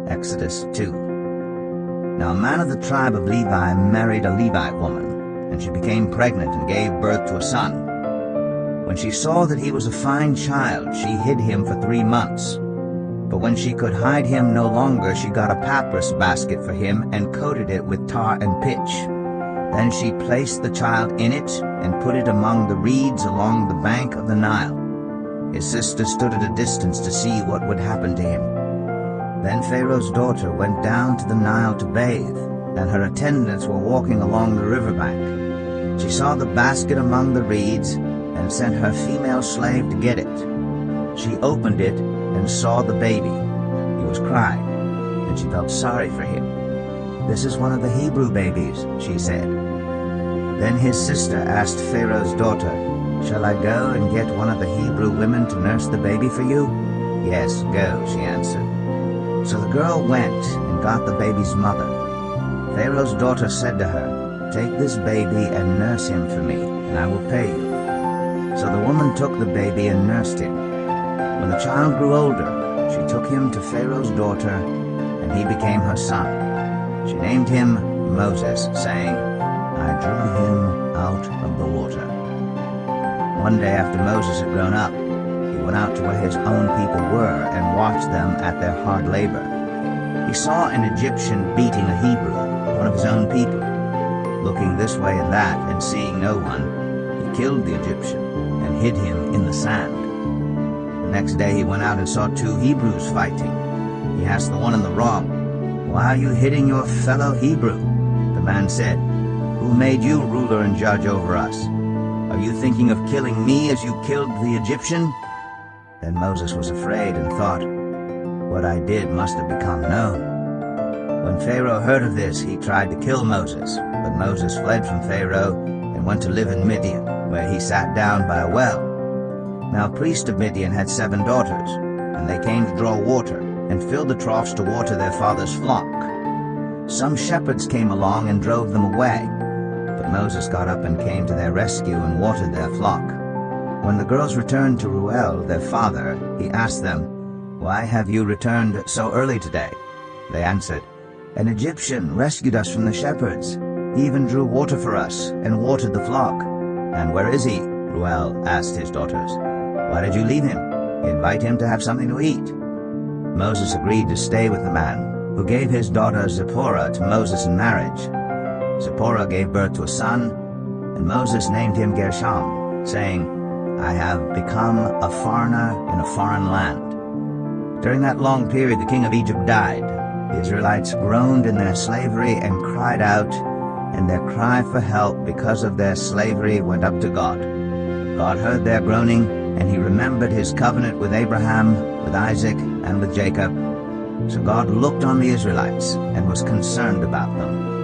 Exodus 2. Now a man of the tribe of Levi married a Levite woman, and she became pregnant and gave birth to a son. When she saw that he was a fine child, she hid him for 3 months. But when she could hide him no longer, she got a papyrus basket for him and coated it with tar and pitch. Then she placed the child in it and put it among the reeds along the bank of the Nile. His sister stood at a distance to see what would happen to him. Then Pharaoh's daughter went down to the Nile to bathe, and her attendants were walking along the riverbank. She saw the basket among the reeds and sent her female slave to get it. She opened it and saw the baby. He was crying, and she felt sorry for him. "This is one of the Hebrew babies," she said. Then his sister asked Pharaoh's daughter, "Shall I go and get one of the Hebrew women to nurse the baby for you?" "Yes, go," she answered. So the girl went and got the baby's mother. Pharaoh's daughter said to her, "Take this baby and nurse him for me, and I will pay you." So the woman took the baby and nursed him. When the child grew older, she took him to Pharaoh's daughter, and he became her son. She named him Moses, saying, "I drew him out of the water." One day after Moses had grown up, he went out to where his own people were and watched them at their hard labor. He saw an Egyptian beating a Hebrew, one of his own people. Looking this way and that and seeing no one, he killed the Egyptian and hid him in the sand. The next day he went out and saw 2 Hebrews fighting. He asked the one in the wrong, "Why are you hitting your fellow Hebrew?" The man said, "Who made you ruler and judge over us? Are you thinking of killing me as you killed the Egyptian?" Then Moses was afraid and thought, "What I did must have become known." When Pharaoh heard of this, he tried to kill Moses, but Moses fled from Pharaoh and went to live in Midian, where he sat down by a well. Now a priest of Midian had 7 daughters, and they came to draw water and filled the troughs to water their father's flock. Some shepherds came along and drove them away, but Moses got up and came to their rescue and watered their flock. When the girls returned to Reuel, their father, he asked them, "Why have you returned so early today?" They answered, "An Egyptian rescued us from the shepherds. He even drew water for us and watered the flock." "And where is he?" Reuel asked his daughters. "Why did you leave him? Invite him to have something to eat." Moses agreed to stay with the man, who gave his daughter Zipporah to Moses in marriage. Zipporah gave birth to a son, and Moses named him Gershom, saying, "I have become a foreigner in a foreign land." During that long period the king of Egypt died. The Israelites groaned in their slavery and cried out, and their cry for help because of their slavery went up to God. God heard their groaning, and he remembered his covenant with Abraham, with Isaac, and with Jacob. So God looked on the Israelites and was concerned about them.